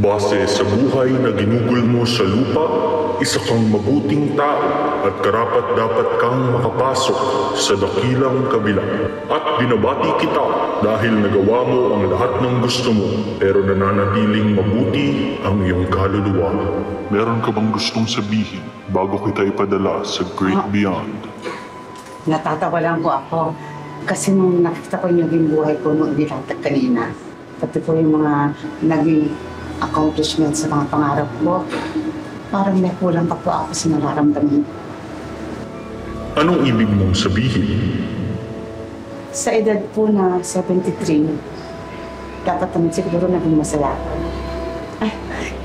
Base sa buhay na ginugol mo sa lupa, isa kang mabuting tao at karapat-dapat kang makapasok sa dakilang kabila. At binabati kita dahil nagawa mo ang lahat ng gusto mo, pero nananatiling mabuti ang iyong kaluluwa. Meron ka bang gustong sabihin bago kita ipadala sa Great Beyond? Natatawa lang po ako kasi nung nakita ko yung naging buhay ko noong dilatag kanina, pati po yung mga naging accomplishments sa mga pangarap ko, parang may kulang pa po ako sa nararamdaman. Anong ibig mong sabihin? Sa edad po na 73, dapat naman siguro naging masaya ako. Ay,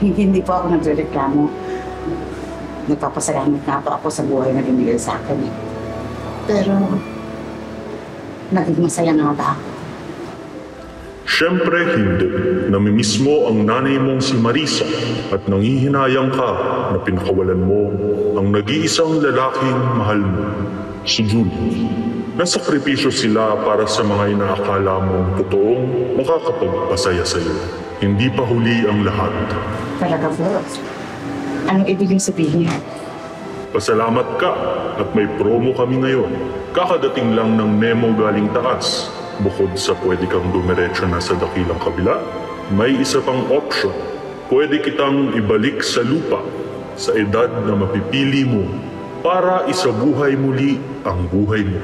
hindi po ako nagrereklamo. Nagpapasalamat nga po ako sa buhay na binigay sa akin. Pero, naging masaya na ba ako? Siyempre hindi. Namimiss mo ang nanay mong si Marisa at nangihinayang ka na pinakawalan mo ang nag-iisang lalaking mahal mo, si Julie. Nasakripisyo sila para sa mga inaakala mong totoong makakapagpasaya sa iyo. Hindi pa huli ang lahat. Talaga po. Anong ibig sabihin niya? Pasalamat ka at may promo kami ngayon. Kakadating lang ng memo galing taas. Bukod sa pwede kang dumiretso na sa dakilang kabila, may isa pang option. Pwede kitang ibalik sa lupa sa edad na mapipili mo para isabuhay muli ang buhay mo.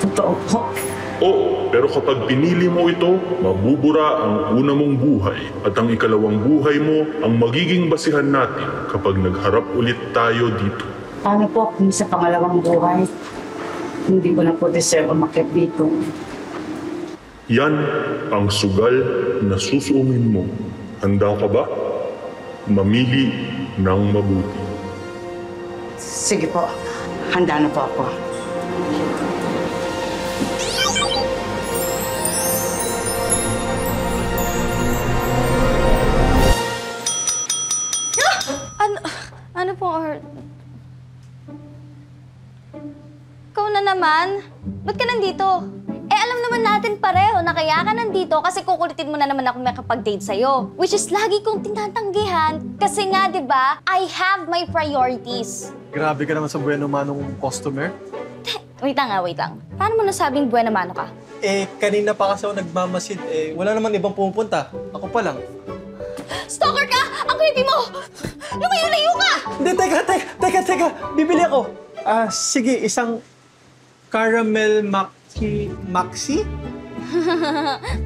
Totoo po. Oo, pero kapag pinili mo ito, mabubura ang una mong buhay at ang ikalawang buhay mo ang magiging basihan natin kapag nagharap ulit tayo dito. Paano po kung sa pangalawang buhay, hindi ko na po deserve umakyat dito? Yan ang sugal na susuungin mo. Handa ka ba? Mamili ng mabuti. Sige po, handa na po ako. Ano po, Art? Ikaw na naman? Ba't ka nandito? Alam naman natin pareho na kaya ka nandito kasi kukulitin mo na naman ako makapag-date sa'yo. Which is lagi kong tinatanggihan kasi nga, di ba, I have my priorities. Grabe ka naman sa bueno manong customer. Wait lang. Paano mo nasabing buena mano ka? Kanina pa kasi ako nagmamasid. Wala naman ibang pumupunta. Ako pa lang. Stalker ka! Ang creepy mo! Lumayo-layo ka! Hindi, teka. Bibili ako. Sige, isang caramel maxi?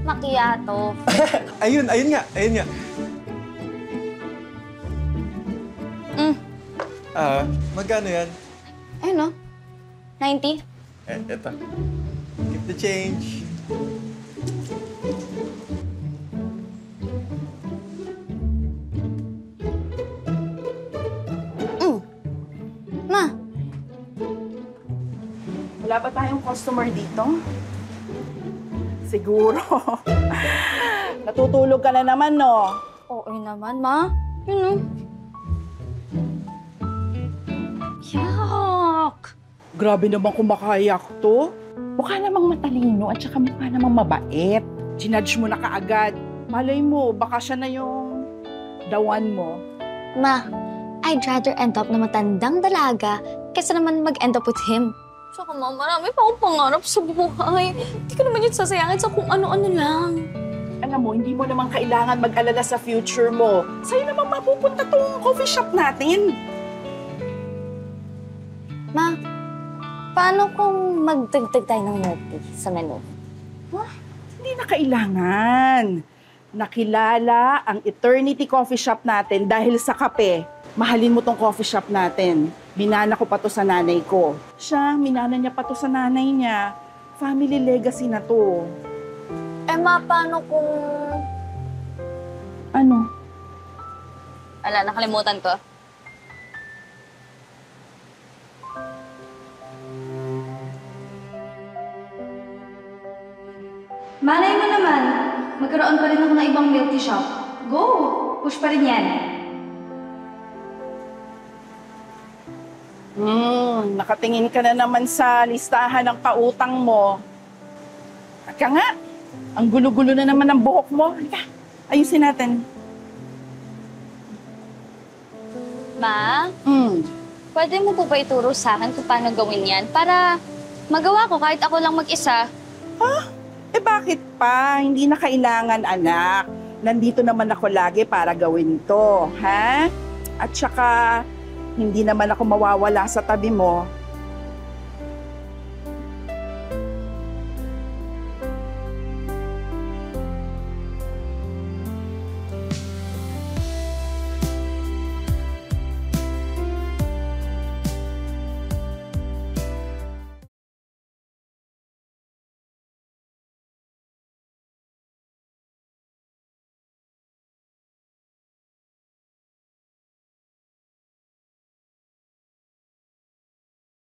Macchiato. ayun nga. Magkano yan? Ayun no? 90? Eto. Keep the change. Ma! Wala ba tayong customer dito? Siguro. Natutulog ka na naman, no? Oo naman, Ma. Yun no? Yuck! Grabe naman kumakayak to. Mukha namang matalino at saka mukha namang mabait. Ginudge mo na kaagad. Malay mo, baka siya na yung dawan mo. Ma, I'd rather end up na matandang dalaga kaysa naman mag-end up with him. Saka Ma, marami pa akong pangarap sa buhay. Hindi ko naman yun sasayangin sa kung ano-ano lang. Alam mo, hindi mo naman kailangan mag-alala sa future mo. Sa'yo naman mapupunta tong coffee shop natin. Ma, paano kung magdagdag tayo ng milk tea sa menu? Hindi na kailangan. Nakilala ang Eternity Coffee Shop natin dahil sa kape. Mahalin mo tong coffee shop natin. Minana ko pa to sa nanay ko. Siya, minana niya pa to sa nanay niya. Family legacy na to. Ma, paano kung... Ano? Ala, nakalimutan ko. Malay mo naman, magkaroon pa rin ako ng ibang milk tea shop. Go! Push pa rin yan. Nakatingin ka na naman sa listahan ng pautang mo. At ka nga, ang gulo-gulo na naman ng buhok mo. Halika, ayusin natin. Ma, Hmm. pwede mo po ba ituro sa akin kung paano gawin yan? Para magawa ko kahit ako lang mag-isa. Eh bakit pa? Hindi na kailangan, anak. Nandito naman ako lagi para gawin to, ha? At saka, hindi naman ako mawawala sa tabi mo